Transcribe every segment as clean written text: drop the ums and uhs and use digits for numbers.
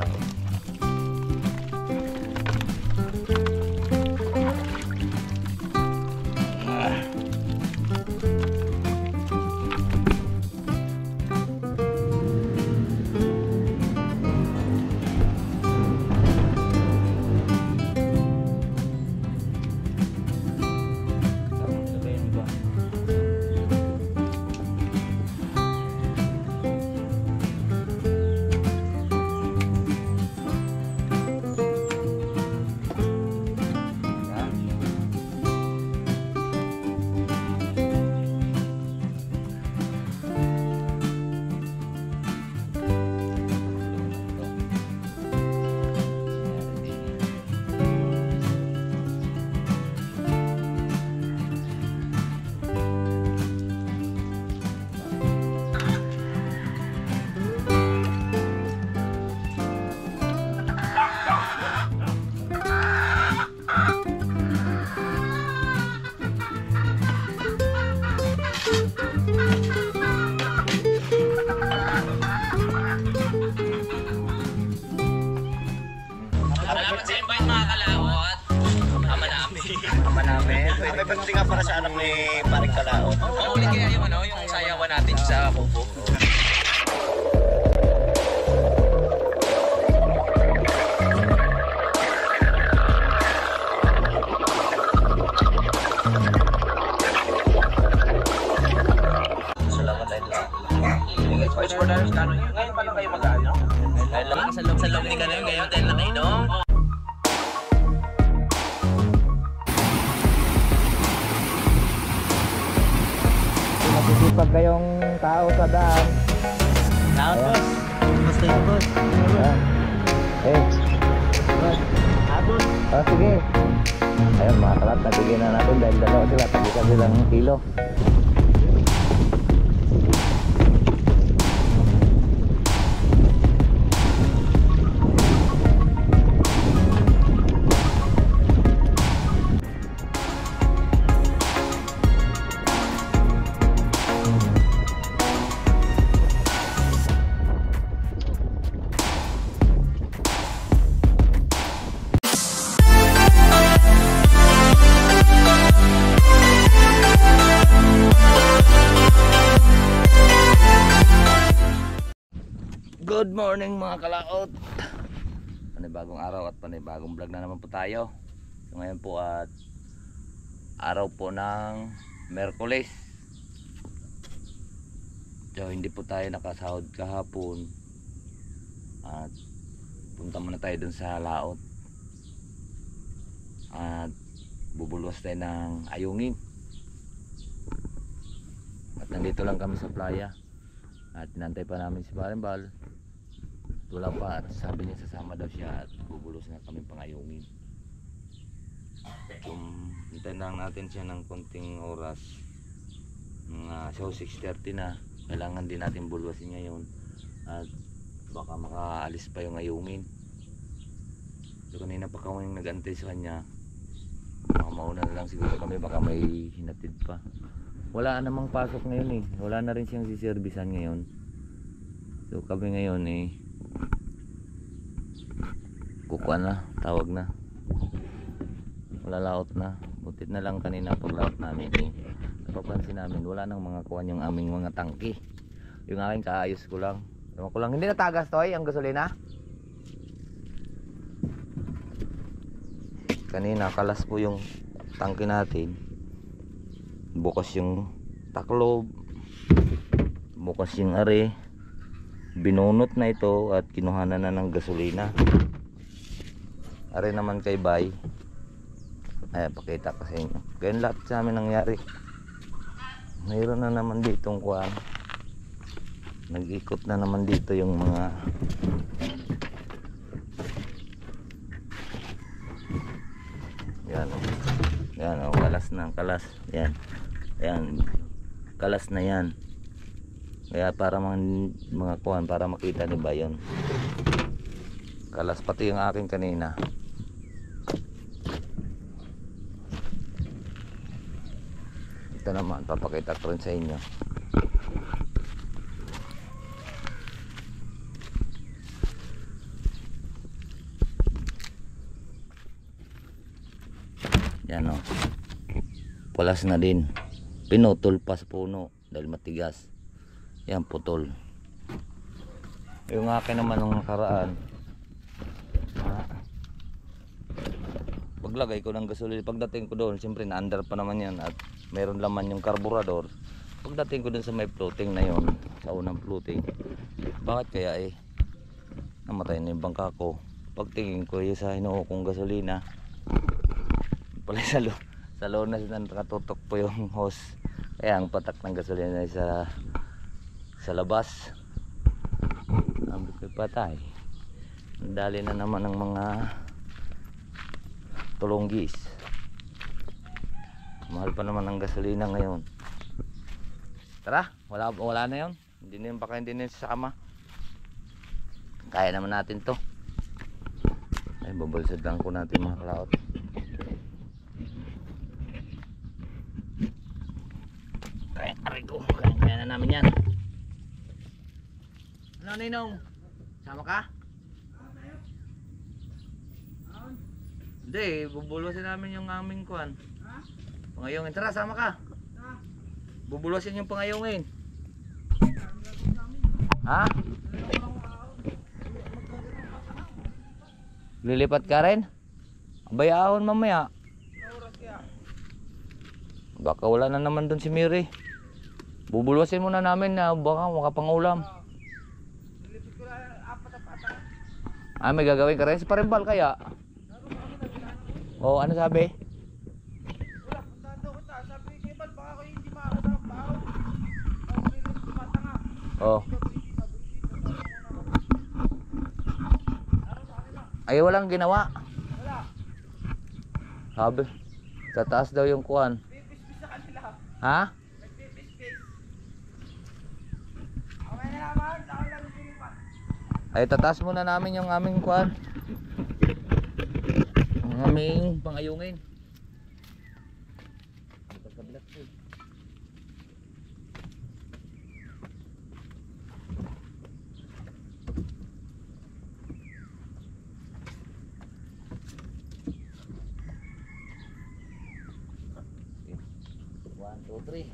kalaot. Salamat sa invite mga kalaot. Ama namin. Ama namin. May pagdating nga para sa anak ni Paring Kalaot. Oo, ulit kaya yung yung sayawan natin sa Kubo. Salamat tayo lang. Vice for Darius Cano. Ngayon pa lang kayo mag-ano? Dahil lang sa loob ni Kano yung gayon dahil na kayo, no? Masisipag kayong tao sa daan. Laot, boss. Basta yun, boss. Ayan. Abot. Sige. Ayun mga kalat, nabigyan na natin dahil dalawa sila. Tagisan silang kilo. Good morning mga kalaot. Panibagong araw at panibagong vlog na naman po tayo. So ngayon po at araw po ng Miyerkules. So hindi po tayo nakasahod kahapon. At punta muna tayo dun sa laot. At bubulwas tayo ng ayungin. At nandito lang kami sa playa. At tinantay pa namin si Barimbal. Wala pa at sabi niya sasama daw siya at bubulos na kami pangayungin. Hintayin lang natin siya ng konting oras. Mga 6:30 na. Kailangan din natin bulwasin ngayon at baka makaalis pa yung ayungin. So kanina pa kami nag-antay sa kanya. Baka mauna na lang siguro kami, baka may hinatid pa. Wala namang pasok ngayon eh. Wala na rin siyang siservisan ngayon. So kami ngayon eh kukuan na, tawag na. Wala laot na. Butit na lang kanina pag laot namin eh. Napapansin namin wala nang mga kuan yung aming mga tangke. Yung aking kaayos ko lang. Hindi natagas to ang gasolina. Kanina kalas po yung tangke natin. Bukas yung taklob. Bukas yung are. Binunot na ito at kinuhanan na ng gasolina. Are naman kay Bay. Ayan, pakita ko sa inyo. Ganyan lahat sa amin nangyari. Mayroon na naman ditong kuwan. Nag-ikot na naman dito yung mga yan o. Yan o, kalas na, kalas. Yan. Yan. Kalas na yan. Kaya para mga kuwan, para makita ni Bayon. Kalas pati yung akin kanina. Ito naman, papakita ko rin sa inyo. Yan o. Pulas na din. Pinutol pa sa puno dahil matigas. Yan, putol. Yung akin naman nung nakaraan, paglagay ko ng gasolina, pagdating ko doon, siyempre na-under pa naman yan at meron laman yung carburetor. Pagdating ko doon sa may floating na yon, sa unang floating, bakit kaya namatay na yung bangka ko. Pagtingin ko yung sa hinuho kong gasolina, pala sa lonas na nakatutok po yung hose, kaya ang patak ng gasolina ay sa labas. Ang ko'y patay. Dali na naman ng mga tulunggis. Mahal pa naman ang gasolina ngayon. Tara, wala na yun. Hindi na yun, baka hindi na yun sasama. Kaya naman natin to. Ay, babalsad lang ko natin mga kalaot. Kaya na namin yan. Ano, Ninong? Sama ka? Hindi, bubulusin namin yung aming kuhan. Pangayungin. Tara, sama ka. Bubulusin yung pangayungin. Ha? Lilipat ka rin? Bayahon mamaya. Baka wala na naman dun si Miri. Bubulusin muna namin na baka makapangulam. May gagawin ka rin sa parimbal kaya? Ano sabi? Ay, walang ginawa. Sabi, sa taas daw yung kuwan. Ha? Ay, tataas muna namin yung aming kuwan. Ang aming pangayungin. One, two, three.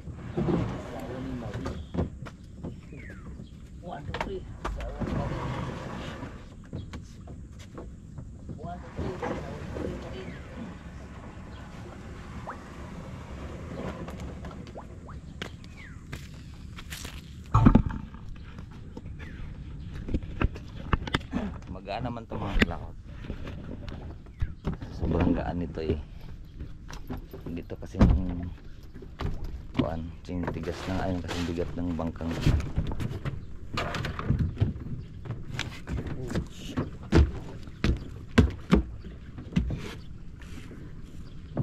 1, 2, 3. Magaan naman ito mga kalakot. Sobrang gaan nito dito kasi kuan, tigas na ayun kasi bigat ng bangkang.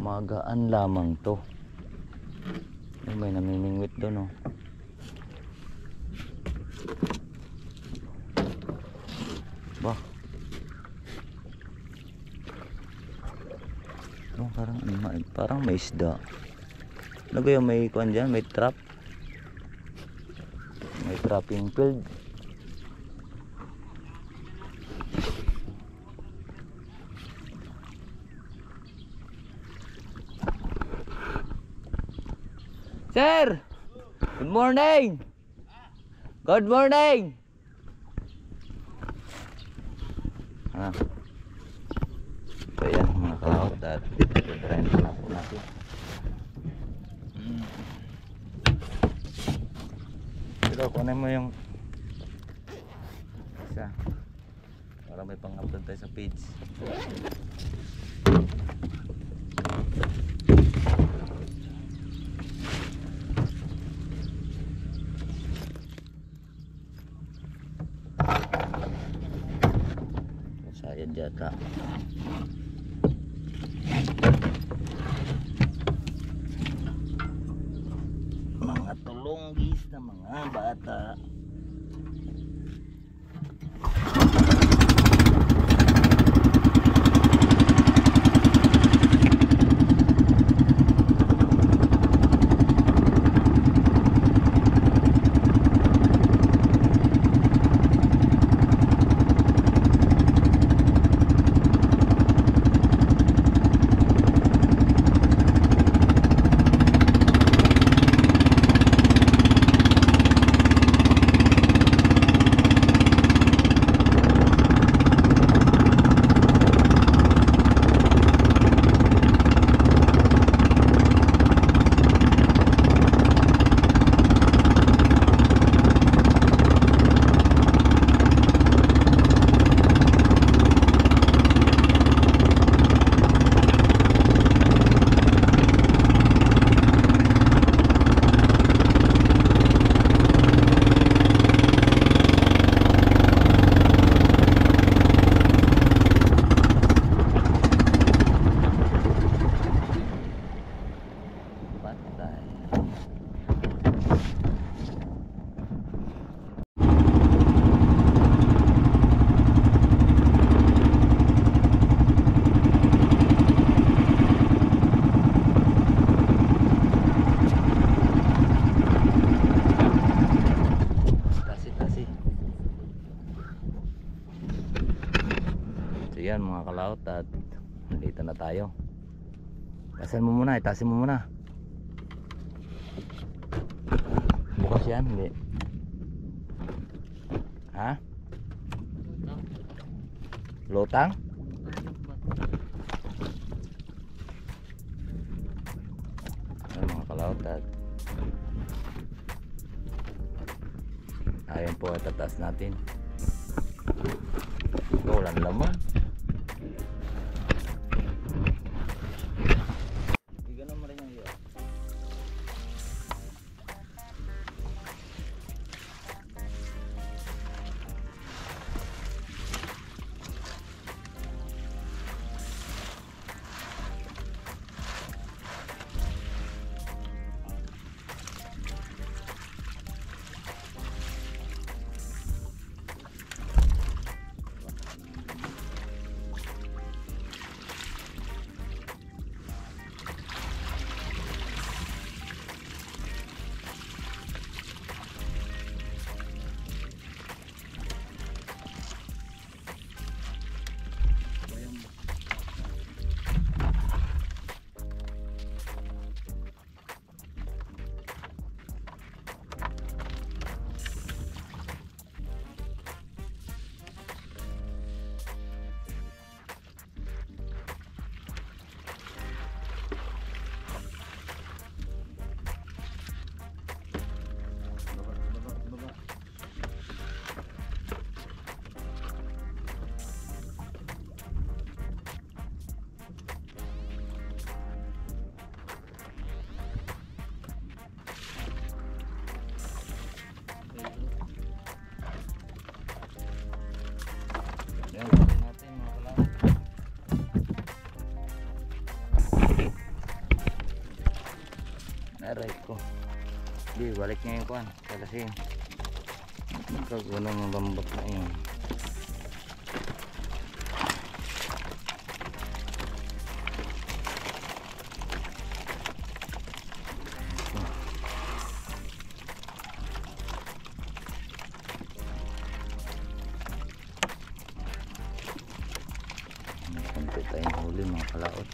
Magaan lamang to. May namimingwit doon Bah. Parang may isda. Ano ba yung may kuan dyan? May trap. May trapping field. Sir! Good morning! Good morning! So yan mga kalawat at try na po natin. Pero kunin mo yung isa para may pang-upload tayo sa page. Sayad yata. Mga tulunggis na mga bata. Patay. Tasi. So yan mga kalaot, at nandito na tayo. Tasin mo muna, itasin mo muna. Bukas yan, hindi. Ha? Lotang? Ayan mga kalaot, at ayan po, tataas natin. Walang laman. Ganun mo rin yung iyo. Yan, natin mga kalaot. Aray ko. Di, balik niya yung kuhan. Kalasin. Nagkagunong yung lambot na yun. Konti tayong huli mga kalaot.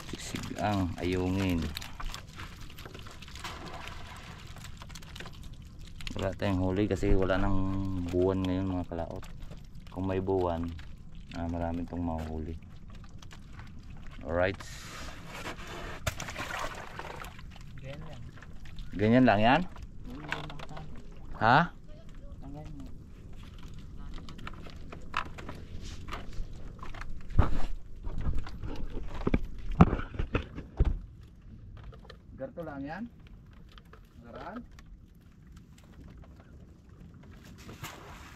Sigsig ang ayungin. Wala tayong huli kasi wala nang buwan ngayon mga kalaot. Kung may buwan, marami itong mahuhuli. Alright. Ganyan lang yan? Ha? Ganito lang yan? Garaan?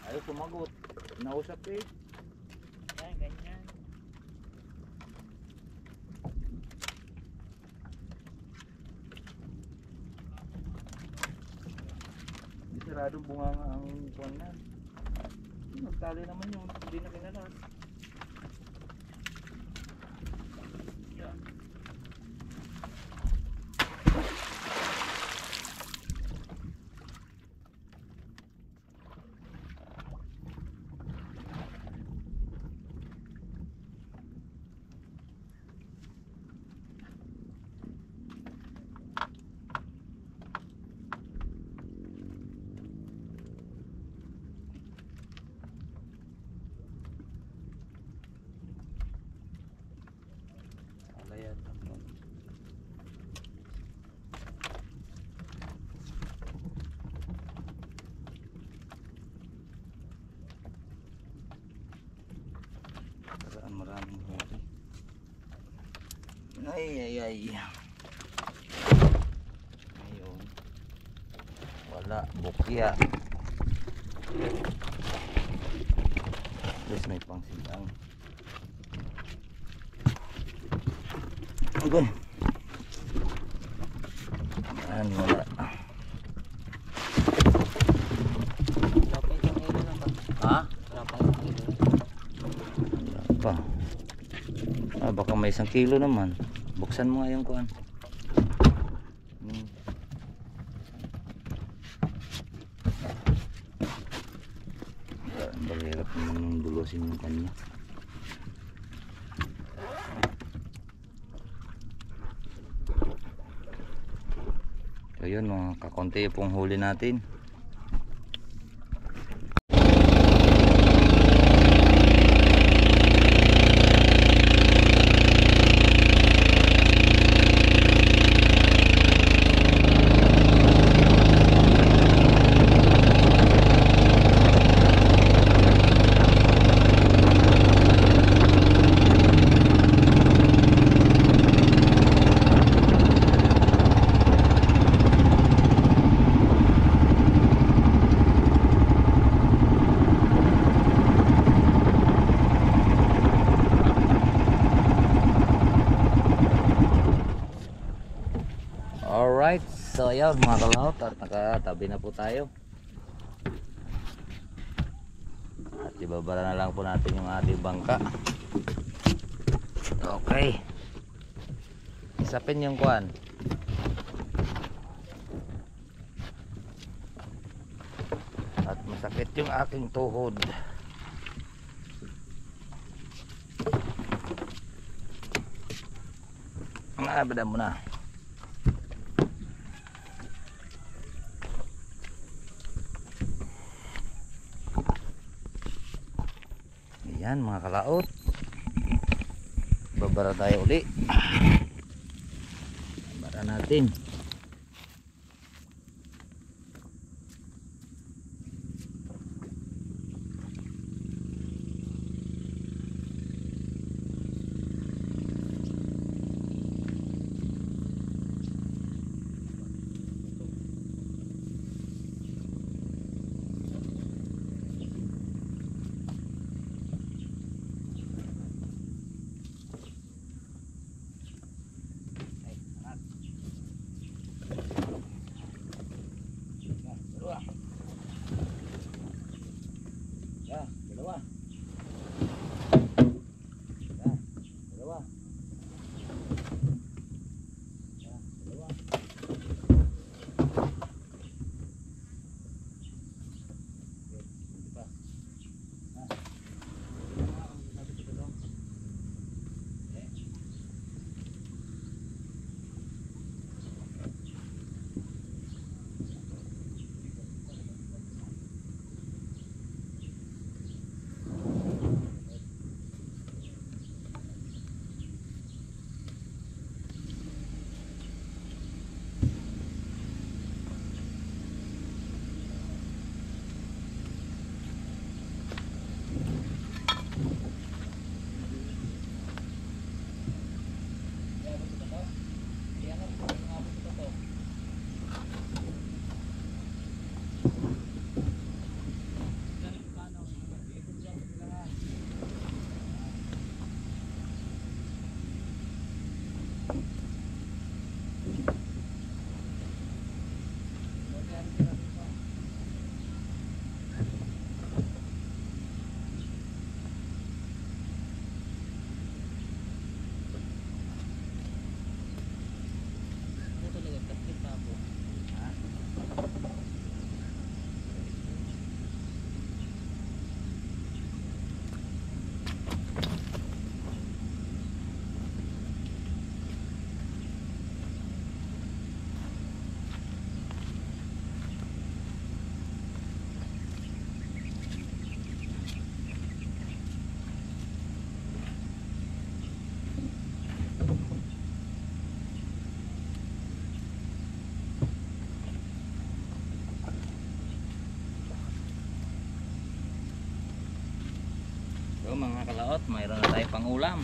Ayaw sumagot. Nausap eh. Ganyan. Siradong bunga nga ang kuwan na. Nagtali naman yun. Hindi na kinalas. Maraming huli. Ay. Wala, bukya. Terus may pangsilang. Okay. Ayan, wala. Ha? Wala pa. Baka may 1 kilo naman. Buksan mo nga yung kuhan. Hirap naman bulusin yung kanya. So yun, mga kakonti pong huli natin. Alright, so ayun mga kalaot, at nakatabi na po tayo. At ibabara na lang po natin yung ating bangka. Okay. Isapin yung kuhan. At masakit yung aking tuhod. Bada mo na. Yan mga kalaot, babara tayo uli. Babara natin. Dalawa. Dalawa. Dalawa. So mga kalaot, mayroon na tayo pangulam.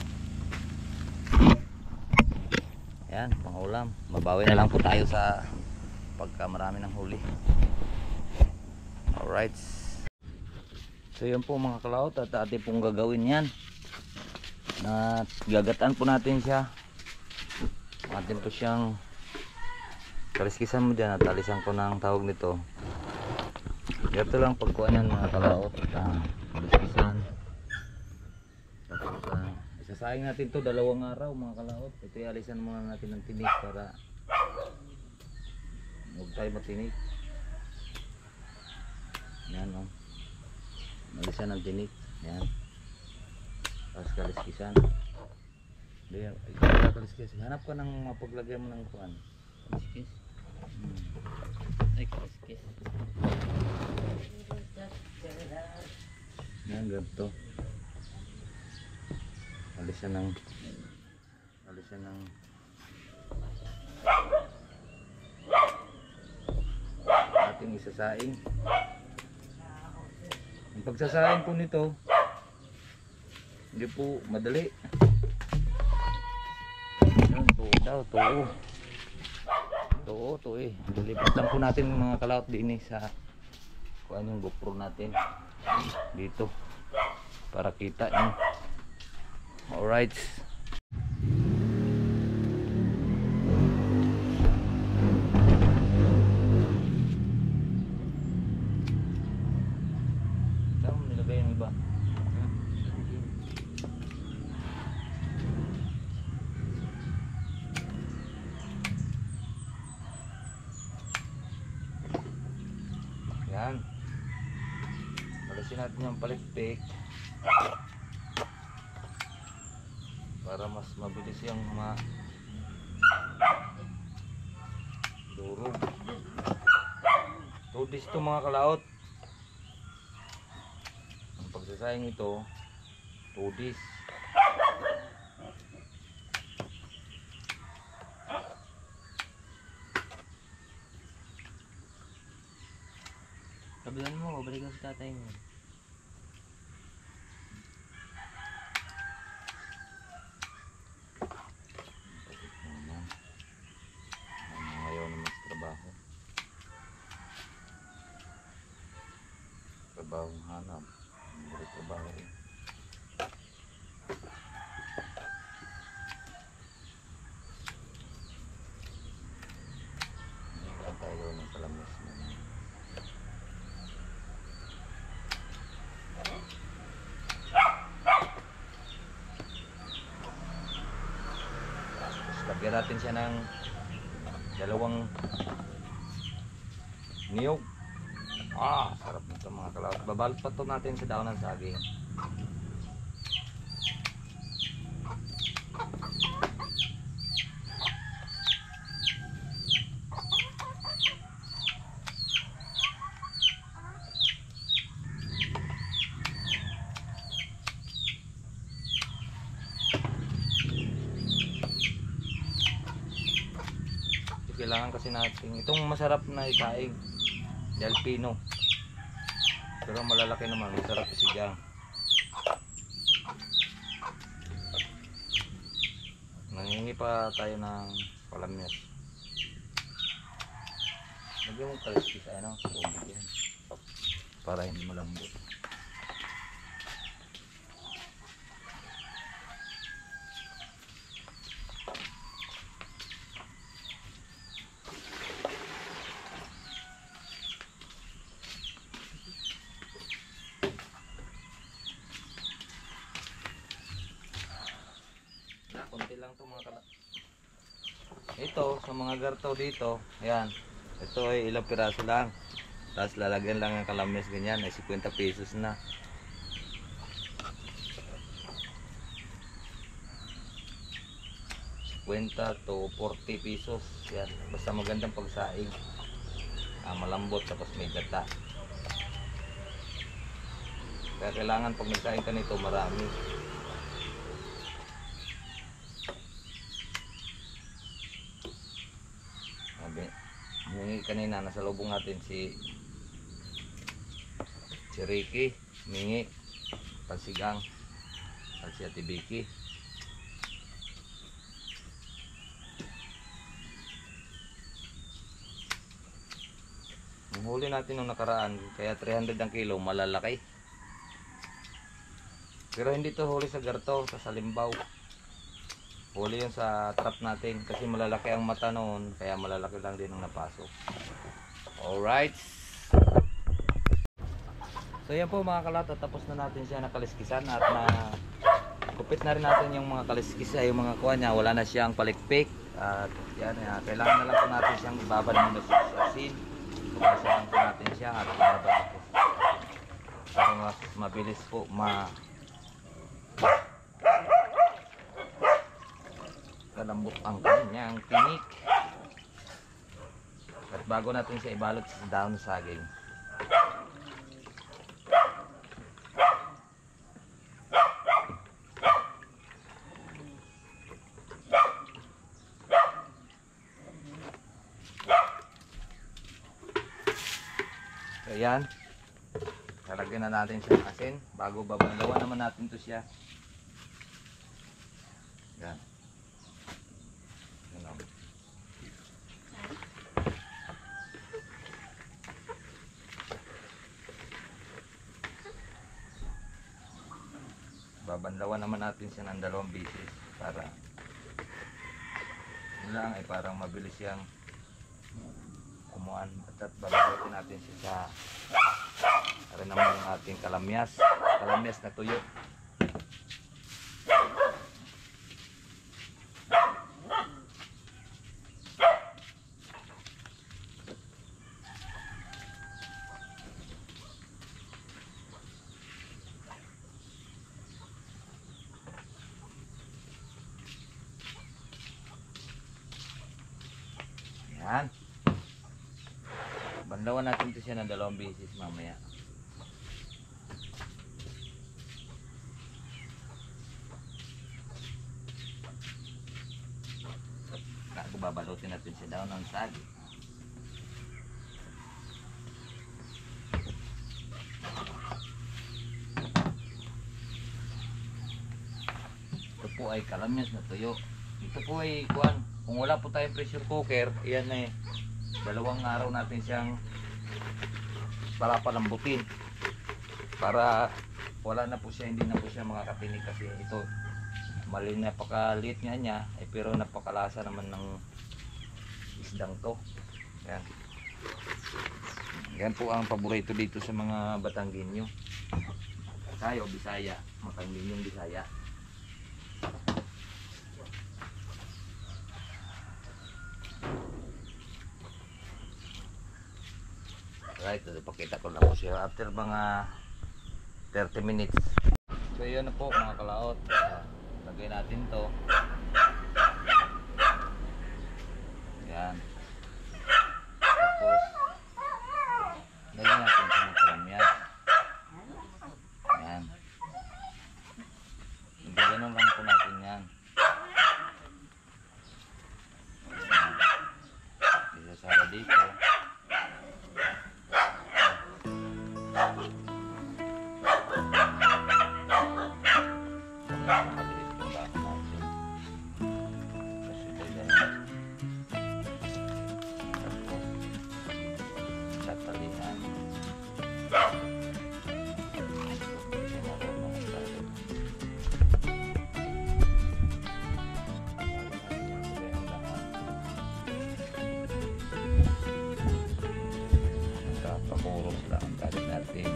Yan, pangulam. Mabawi na lang po tayo sa pagka marami ng huli. Alright. So yun po mga kalaot, at atin pong gagawin yan. Na gagataan po natin siya. Atin po siyang kaliskisan mo dyan at alisan ko ng tawag nito. Ganito lang pagkuhan yan mga kalaot. Kaliskisan. Tapos isasaing natin to 2 araw mga kalaot. Ito alisan muna natin ng tinik para huwag tayo matinik. Yan o. Alisan ng tinik. Yan. Tapos kaliskisan. Diyan, kaliskis. Hanap ka ng mapaglagyan mo ng kuan. Kaliskis. Ay, kaliskis. Yan, ganito. Alisan ng ating isasaing. Ang pagsasaing po nito hindi po madali. Yan, tuo daw, tuo. Tuo eh. Lilipat lang po natin mga kalaot din sa kuan yung GoPro natin dito para kita nyo. Alright. Saan mo nilagay yung iba? Yan. Malasin natin yung palikpik para mas mabilis yung durog. Tudis to mga kalaot. Ang pagsasayang ito tudis. Kabilan mo, balik ka sa tatay mo. Ngayon naman sa trabaho hanap, trabaho rin. Hindi tayo ng kalamis mo. Lagyan natin siya ng 2 niyog. Sarap nito mga kalaot. Babalot pa to natin sa daon ng saging. Kailangan kasi natin itong masarap na isaing Delpino, pero malalaki naman, masarap isigang. Nangingi pa tayo ng palamyas. Lagyan mo kaliskis sa tubig yan para hindi malambot. Konti lang to mga kala. Ito sa mga garto dito, ayan. Ito ay ilang piraso lang. Tapos lalagyan lang ng kalamis ganyan, ay 50 pesos na. $50 to 40 pesos. Yan, basta magandang pagsaing. Malambot tapos may gata. Kaya kailangan pag nagsaing ka nito marami. Humingi kanina, nasa lubong natin si Ricky, humingi pansigang at si Ate Vicky. huli natin nung nakaraan, kaya 300 ang kilo, malalaki. Pero hindi to huli sa garto, sa salimbaw. Huli yun sa trap natin kasi malalaki ang mata noon, kaya malalaki lang din ang napasok. Alright. So yan po mga kalata, tapos na natin siya nakaliskisan at na kupit na rin natin yung mga kaliskis ay yung mga kuha niya, wala na siyang palikpik. At yan, kailangan na lang po natin siyang ibabad muna sa asin. Kumasahan po natin siya at ibabad po. Para mas mabilis po kalambot ang kanyang tinik. At bago natin siya ibalot sa dahon saging. So yan, lalagyan na natin siya ng asin bago babanglawan naman natin to siya. Yan. Yan o. Babanlawan naman natin siya ng 2 beses para yun lang ay parang mabilis siyang kumuan at babalutin natin siya sa rin naman yung ating kalamyas na tuyo. Yan. Banlawan natin ito siya ng 2 beses mamaya. Bago babalutin natin siya daw ng sagi. Ito po ay kalamyas na tuyo. Ito po ay kuwan. Kung wala po tayong pressure cooker, yan eh, 2 araw natin siyang palambutin para wala na po siya, hindi na po siya makakatinig kasi ito mali na napakaliit nga niya pero napakalasa naman ng isdang to. Yan. Yan po ang paborito dito sa mga Batanggenyo. Tayo Bisaya, Batanggenyong Bisaya. Right, pakita ko na po siya after mga 30 minutes. So yun na po mga kalaot. Lagay natin to. Yan. Tapos lagyan natin sa mga kalamyas. Yan. Hindi ganun lang po natin yan. Isasara dito. Pakuros lang ang galit natin.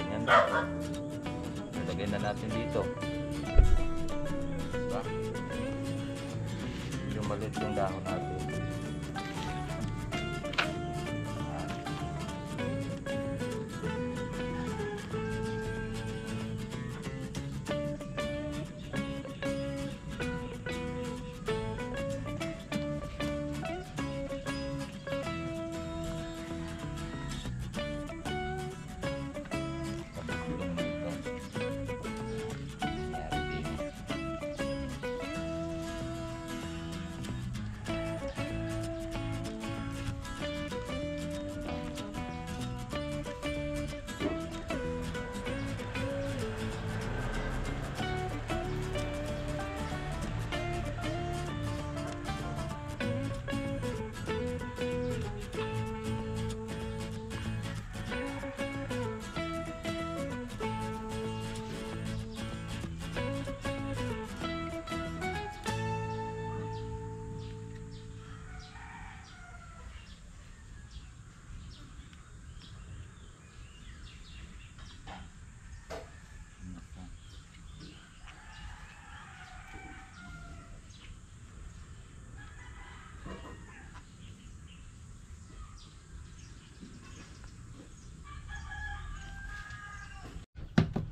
Yan lang. Lagyan na natin dito. Diba? Yung maliit yung dahon natin.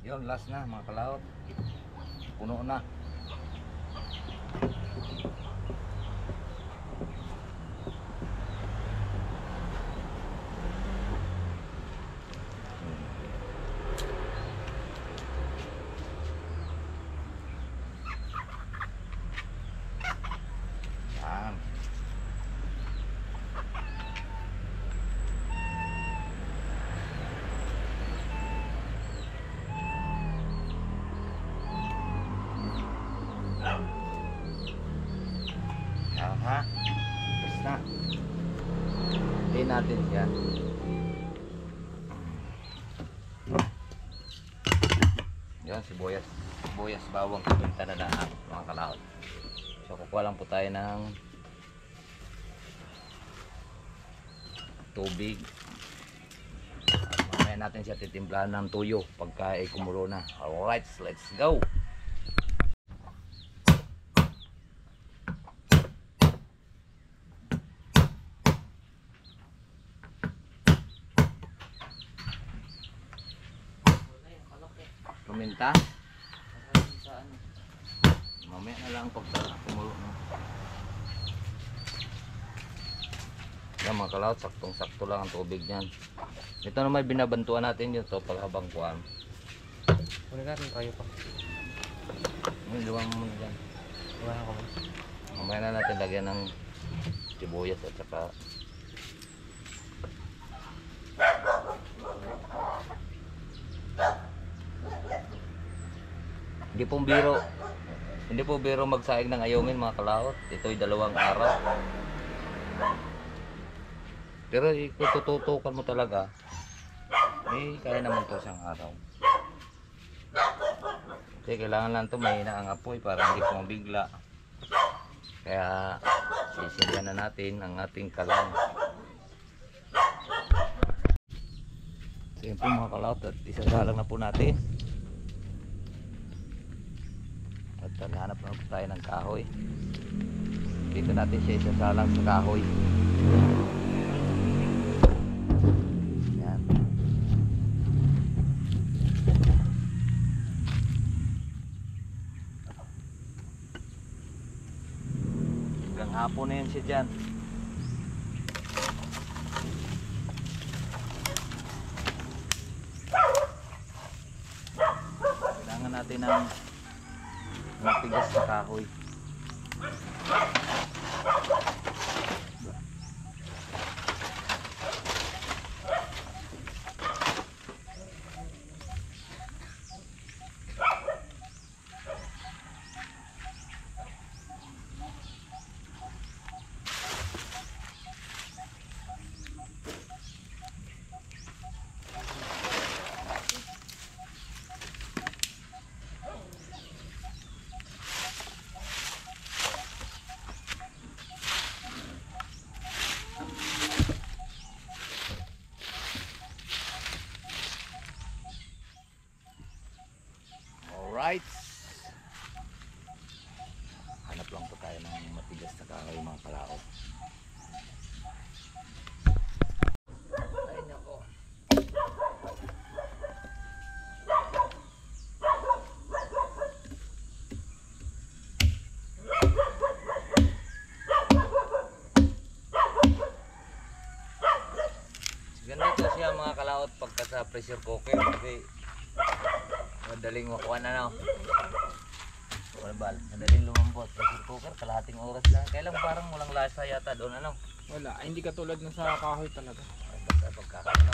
Yun, last na mga kalahot. Puno na. Yan. Aha. Tapos na. Hintayin natin siya. Yan, sibuyas. Sibuyas, bawang, kabinta na lahat mga kalahot. So kukuha lang po tayo ng tubig. At mamaya natin siya titimplahan ng tuyo pagka ay kumulo na. Alright, let's go! Paminta. Mamaya na lang pag kumulo na. Yan mga kalahot, saktong-sakto lang ang tubig niyan. Ito naman binabantuan natin yun to pag habang kuhaan. Muna natin tayo pa. Luwang mo na dyan. Wala ko. Mamaya na natin lagyan ng sibuyas at saka hindi po biro magsaing ng ayungin mga kalahot. Ito'y 2 araw. Pero kung tututukan mo talaga, kaya naman to isang araw. Kasi kailangan lang to may ang apoy para hindi po mabigla. Kaya sisilyan na natin ang ating kalan. So yun po mga kalahot, at isasalang na po natin. At hanap na po tayo ng kahoy. Dito natin siya isasalang sa kahoy. Yan. Hanggang hapon na yun siya dyan. Kailangan natin ng matigas sa kahoy. Alright. Hanap lang po tayo ng matigas na kahoy mga kalahot. Ay nako. Ganda to siya mga kalahot pagka sa pressure cooker kasi madaling makuha na no. Madaling lumambot. Pressure cooker, kalahating oras lang. Kailan parang walang lasa yata doon ano? Wala, hindi katulad na sa kahoy talaga. Ay, basta pagkakano.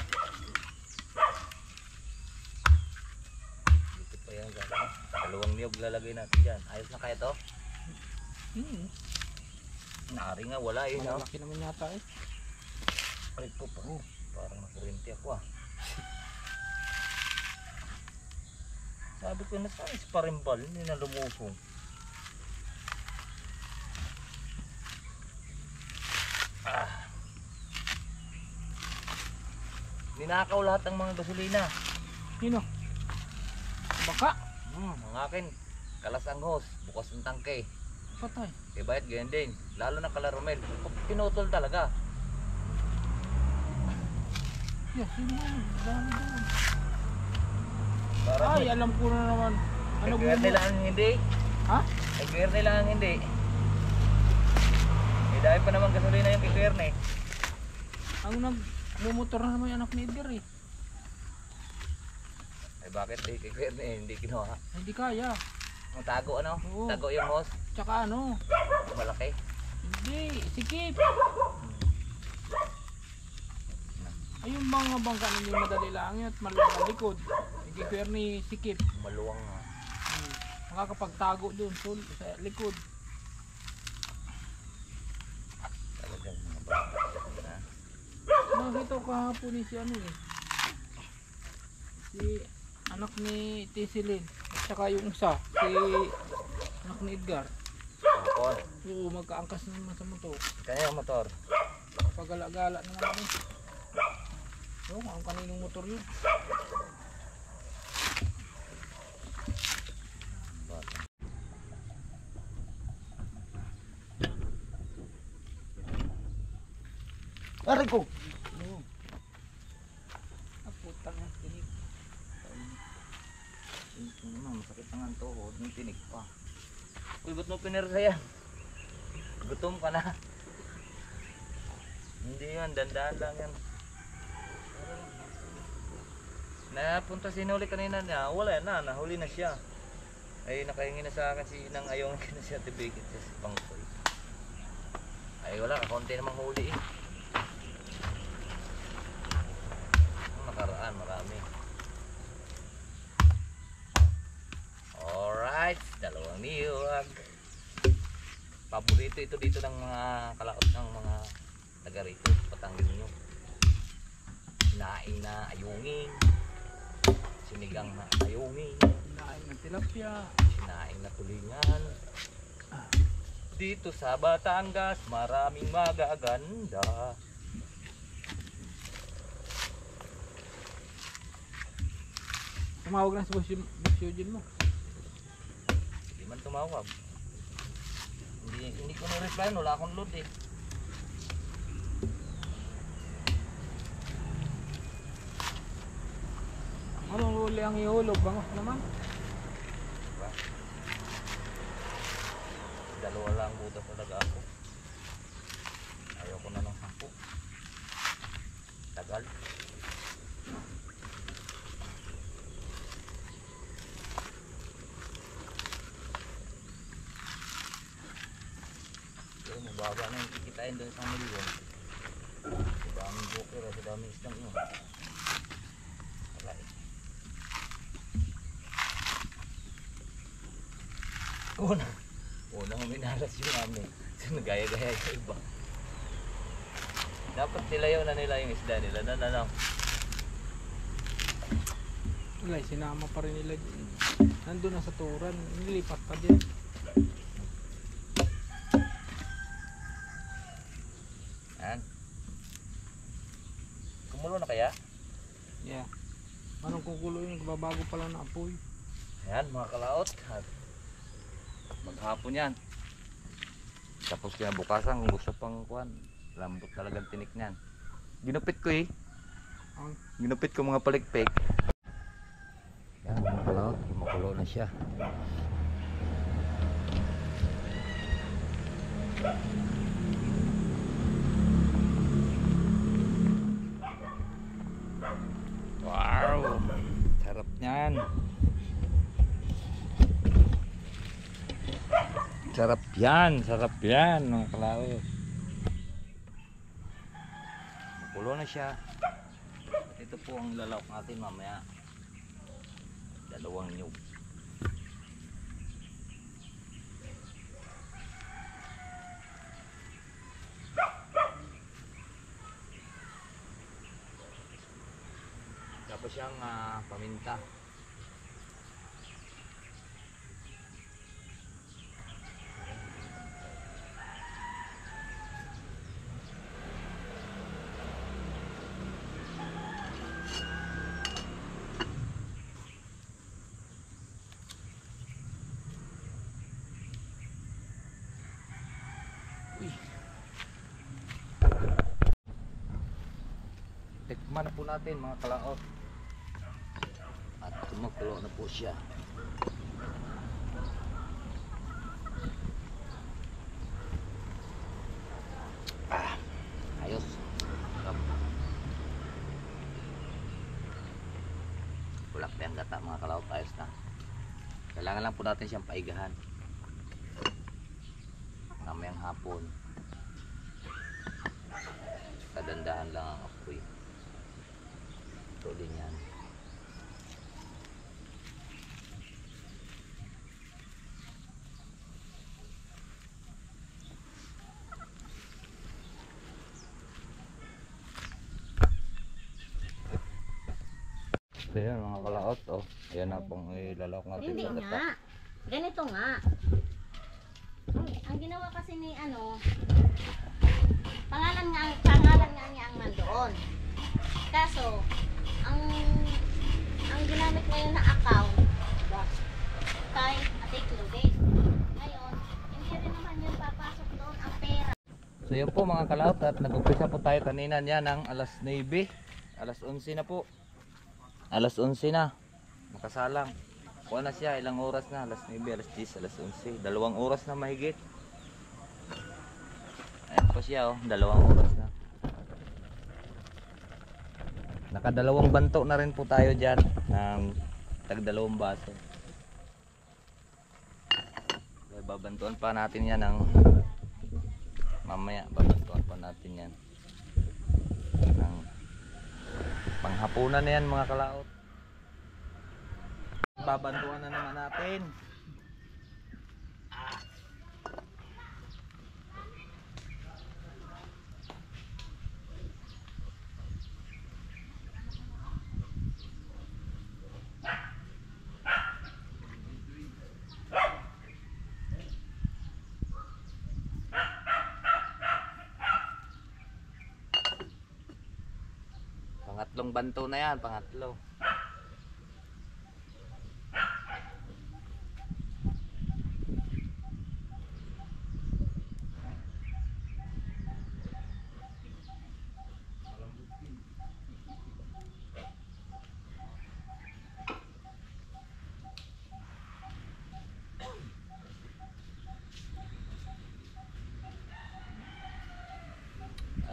Dito pa yan. 2 niyog lalagay natin dyan. Ayos na kaya to? Nari nga, wala eh. No? Malaki naman yata eh. Ay po pa. Parang nakurinti ako ah. Sabi ko na sa parimbal, hindi na lumusong. Ninakaw lahat ng mga gasolina. Sino? Baka? Ang akin, kalas ang hose, bukas ang tangke. Patay. E bayad ganyan din, lalo na kalaromel. Pinutol talaga. Yeah, sino naman? Dami doon. Ay, alam ko na naman. Ano Nag-wear nila ang hindi. Ha? Nag-wear nila ang hindi. Eh dahil pa naman gasolina yung kikwear na eh. Ang nagmumotor na naman yung anak ni Edgar eh. Ay bakit eh kikwear na eh, hindi kinuha. Hindi kaya. Ang tago ano? Oo. Tago yung hose. Tsaka ano? Malaki. Hindi, sikip. Ay, yung mga bangka ninyo madali lang yun at maluwang ang likod. Nagkikwear ni sikip. Maluwang nga. Makakapagtago dun sa likod. Talagang mga bangka na. Nakita ko kahapon ni si ano eh. Si anak ni Tisilin. At saka yung isa, si anak ni Edgar. Motor. Oo, magkaangkas naman sa motor. Kanya yung motor. Pagala-gala naman kami. Oo, ang kaninong motor yun. Aray ko! Oo. Ah, putang ang tinig. Ito naman, masakit na nga ang tuhod. Yung tinig pa. Uy, ba't mo pinirsa yan? Gutom ka na. Hindi yan, dandaan lang yan. Napunta sinuli kanina niya, wala na, nahuli na siya. Ay, nakahingi na sa akin si Inang ayaw na siya tibigit sa Bangkoy. Ay, wala, kakunti namang huli eh. Nakaraan, marami. Alright, dalawang niyog. Paborito ito dito ng mga kalaot ng mga taga rito, Patanggil nyo. Sinaing na ayungin, sinigang na ayungin, Nain ng tilapia. sinaing na tulingan. Dito sa Batangas, maraming magaganda. Tumawag na sa boss Eugene mo. Hindi man tumawag. Hindi ko na-reply, wala akong load eh. Anong huli ang ihulog? Bangos naman. Diba? Dalawa lang butas talaga ako. Ayoko na ng 10. Tagal. So, mababa na yung kikitain doon sa milyon. Sa daming bukir, sa daming islang yun. Wala eh. Unang minalas yung amin. Nagaya-gaya sa iba. Dapat nilayaw na nila yung isda nila. Wala, sinama pa rin nila dyan. Nandun na sa turan. Nilipat pa din. Yan. Kumulo na kaya? Yeah. Anong kukulo yun? Babago pa lang na apoy. Ayan mga kalaot. Maghapon yan. Tapos kinabukasan kung gusto pang kuhan. Lambot talagang tinik niyan. Ginupit ko eh. Ang Ginupit ko mga palikpik. Yan mga kalaot. Kumukulo na siya. Wow. Sarap niyan. Sarap yan mga kalaot. Makulo na siya. At ito po ang lalawak natin mamaya. Dalawang nyug. Tapos siyang paminta. Tikman po natin mga kalaot. At kumukulo na po siya. Ayos. Sarap. Bulak pa yung gata mga kalaot. Ayos na. Kailangan lang po natin siyang paigahan. Mamayang hapon. Kadandahan lang ang apoy. Ito din yan. So yan mga kalaot, oh. Ayan na pong ilalawak natin Hindi sa gata. nga. Ganito nga. Ang ginawa kasi ni ano, pangalan nga niya ang nandoon. Kaso, ang ginamit ngayon na account kay Ate Claudette. Ngayon, hindi rin naman yun papasok doon ang pera. So yan po mga kalaot, at nag-umpisa po tayo kanina niya ng alas 9. Alas 11 na po. Alas 11 na. Nakasalang. Kuha na siya, ilang oras na? Alas 9, alas 10, alas 11. 2 oras na mahigit. Ayan po siya, oh. 2 oras na. Nakadalawang banto na rin po tayo dyan ng tag-2 baso. Okay, babantuan pa natin yan ng mamaya. Babantuan pa natin yan ng panghapunan na yan mga kalaot. Babantuan na naman natin. Pangatlong banto na yan, pangatlo.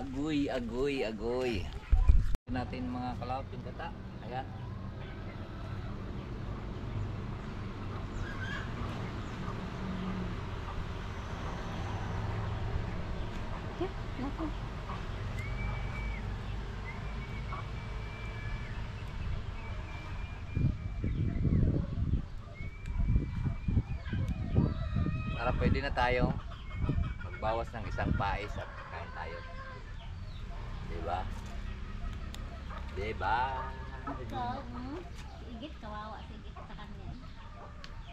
Agoy, agoy, agoy. Natin mga kalaot yung gata. Ayan. Naku. Para pwede na tayo magbawas ng isang pais at kain tayo. Diba? Diba? So, Igit, kawawa si Igit sa kanya.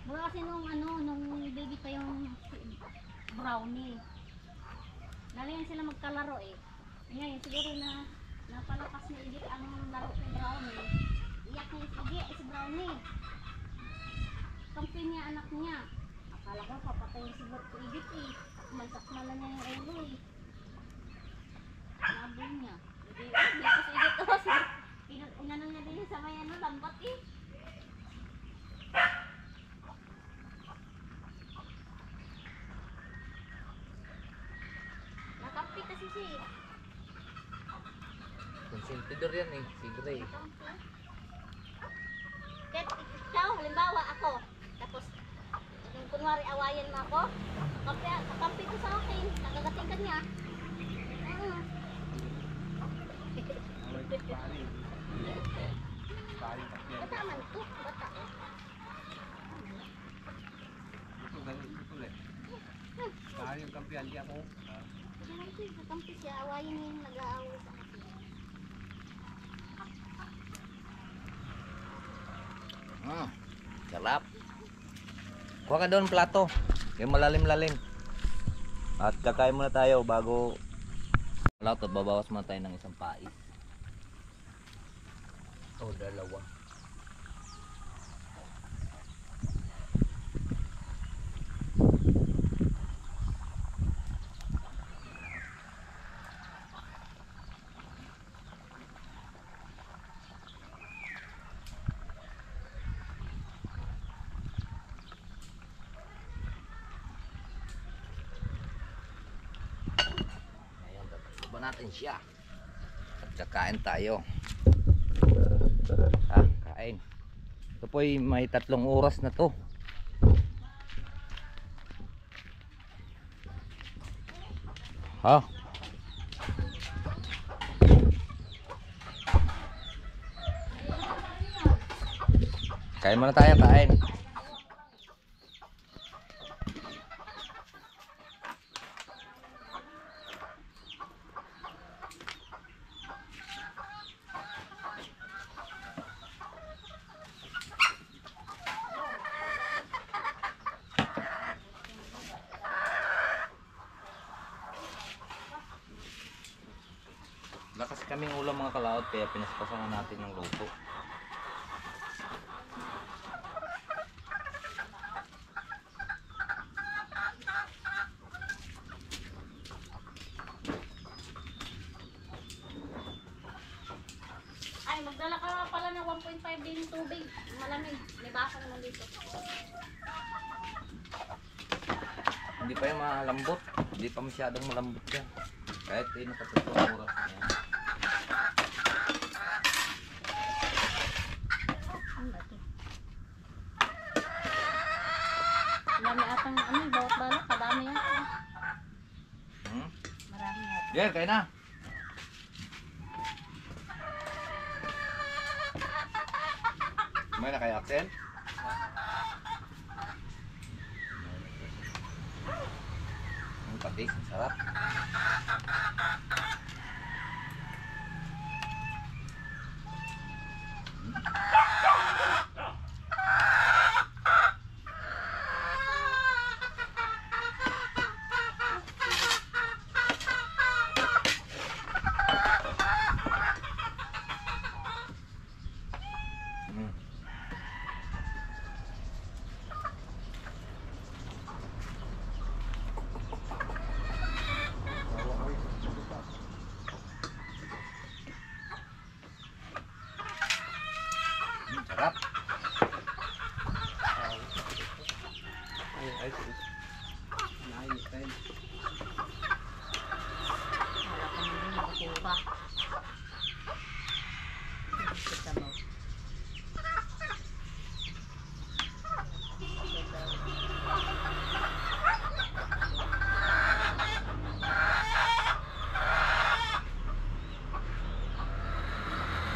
Mula kasi nung baby pa yung brownie. Lalayan sila magkalaro eh. Ngayon, siguro na napalakas ni Igit ang laro ni brownie. Iyak niya si brownie. Kampi niya anak niya. Akala ko papatayin si Igit eh. Mansak na niya yung ulo eh. Nabol niya. Hindi ko si Igit kasi inanong niya din sa may lambat eh. Nakampi kasi siya eh. Konsentidor yan eh, si Gray. Kahit ikaw, halimbawa ako, tapos yung kunwari awayan mo ako, kakampi ko sa akin, nakagating ka niya. Bata man to, bata eh. Yung kampiyan di ako. Kakampi siya, awayan niya yung nag-aaway sa akin. Sarap. Kuha ka doon plato. Yung malalim-lalim. At kakain muna tayo bago lahat, babawas muna tayo ng isang pais. O 2. natin siya. At kakain tayo. Kain. Ito po ay may 3 oras na to. Kain muna tayo, kain. Lakas kaming ulam mga kalaot kaya pinaspasan natin ng luto. Ay, magdala ka pala ng 1.5 din tubig. Malamig. May basa naman dito. Hindi pa yung malambot. Hindi pa masyadong malambot yan. Kahit ay nakatatlong oras na yan. Ang laki. Marami atang ano, bawat balak. Kadami yan. Marami yan. Yeah, kain na. Kumain na kayo, Axel? Ang patis, ang sarap. Sarap. Naayos tayo. Wala ka nang nakukura. Kita mo.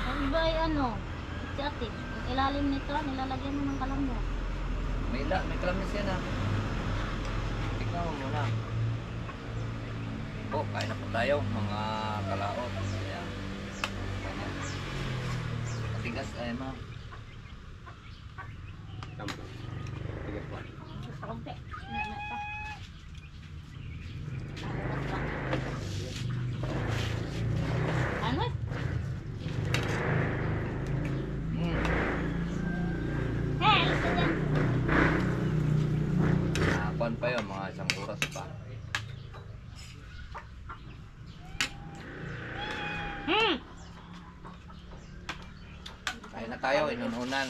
Ang iba ay ano, ati, yung ilalim nito, nilalagyan mo ng kalamo. May kalamis yan ah. Tignan mo muna. Oh, kain na po tayo mga kalaot. Ayan. Matigas ay ma. Basta konti. May pa. Ano? Hey, ito dyan. Kuan pa yun, mga 1 oras pa. Kain na tayo, inununan.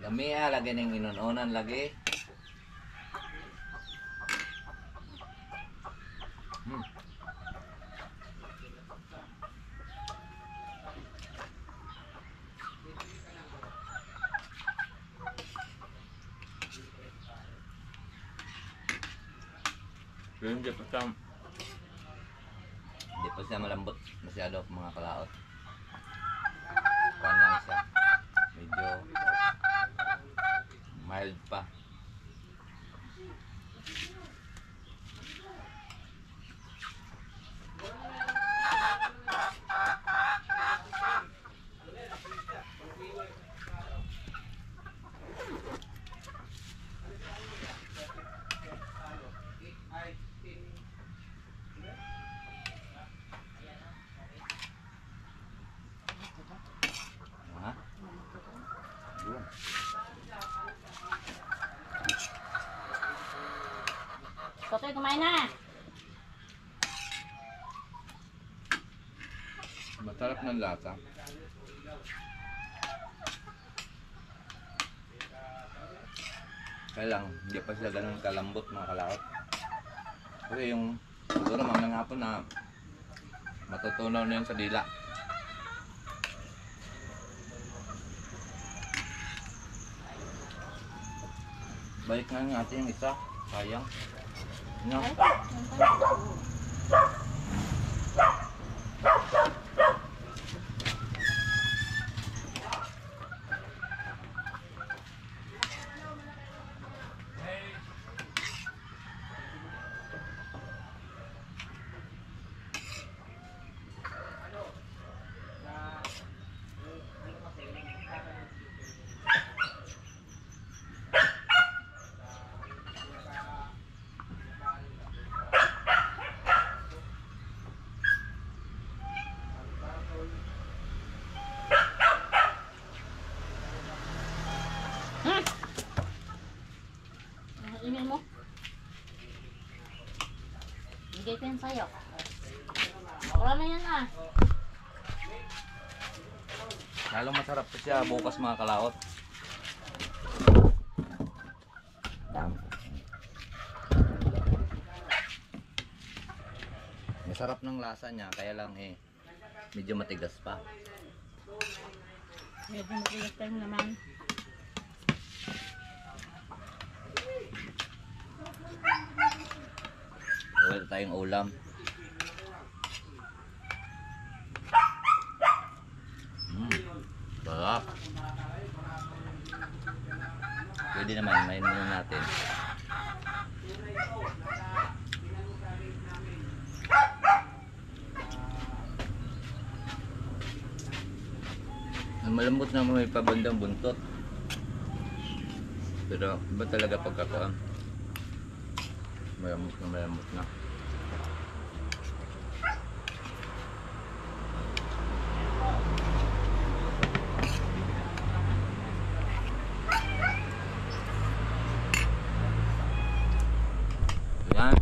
Lami lagi ng inununan lagi. Hindi pa siya malambot masyado mga kalaot. Kuan lang siya. Medyo mild pa. Ha? Yun. Totoy, kumain na. Masarap ng lasa. Kaya lang, hindi pa sila ganun kalambot mga kalaot. Kasi yung siguro mamayang hapon na matutunaw na yun sa dila. Balik nga natin yung isa. Sayang. No? Ay, yan pa. Ingin mo. Bigay ko yan sa'yo. Wala na yan ah. Lalong masarap pa siya bukas mga kalaot. Masarap ng lasa niya, kaya lang medyo matigas pa. Medyo matigas tayo naman. Wala tayong ulam. Sarap. Pwede naman, mainin natin. Ang malambot na may pabandang buntot. Pero iba talaga pagkakuan. Malambot na malambot na. Yan.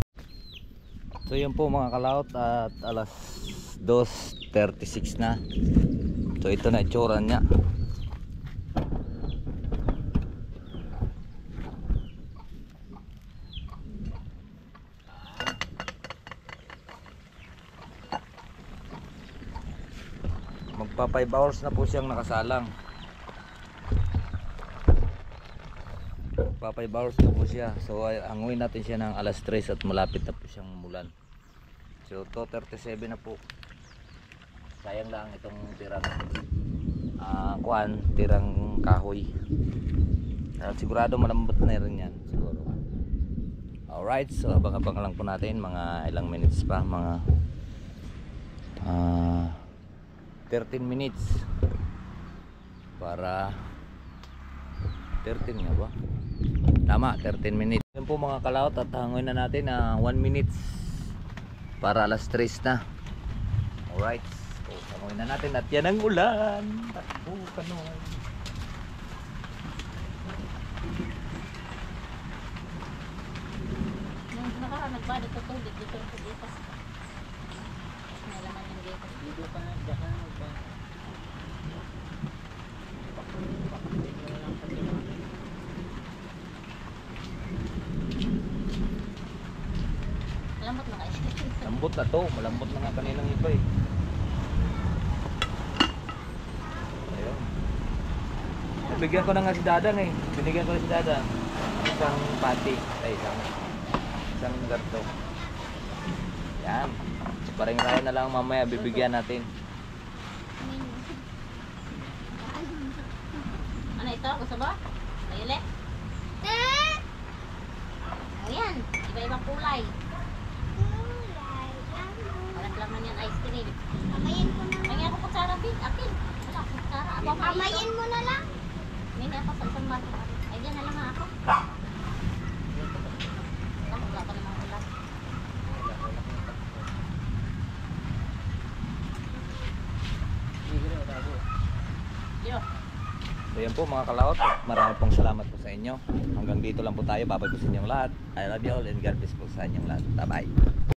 So yun po mga kalaot, at alas 2:36 na. So ito na itsura niya. Magpa 5 hours na po siyang nakasalang. Magpa 5 hours na po siya. So anguin natin siya ng alas 3 at malapit na po siyang mulan. So 2:37 na po. Sayang lang itong tirang tirang kahoy. Sigurado malambot na rin yan siguro. Alright, so abang-abang lang po natin mga ilang minutes pa, mga 13 minutes para 13 nga ba? Tama, 13 minutes. Yan po mga kalaot, at hangoy na natin 1 minutes para alas 3 na. Alright, so hangoy na natin at yan ang ulan. Takbo kanoy. Nung nakaraan nagbalik ko tubig dito sa gipas. May laman yung gipas. Dito ka na, diyan ka na magba. Lambot na kayo. Lambot na to, malambot na nga kaninang iba eh. Ayun. Bigyan ko na nga si Dadang eh. Binigyan ko na si Dadang isang pati, ay isang garto. Yan. Parang raya na lang mamaya bibigyan natin. Ano ito? Gusto ba? Mayuli? Ayan, iba-ibang kulay. Walang laman yan ice cream. Kamayin ko na. Kaya ako kutsara bin, akin. Wala, kutsara. Ako Kamayin mo na lang. Hindi ako sa isang mato. Ay, dyan na lang ako. Wala pa namang ulan. Yo. So yan po mga kalaot, marami pong salamat po sa inyo. Hanggang dito lang po tayo, babay po sa inyong lahat. I love you all and God bless po sa inyong lahat. Bye bye.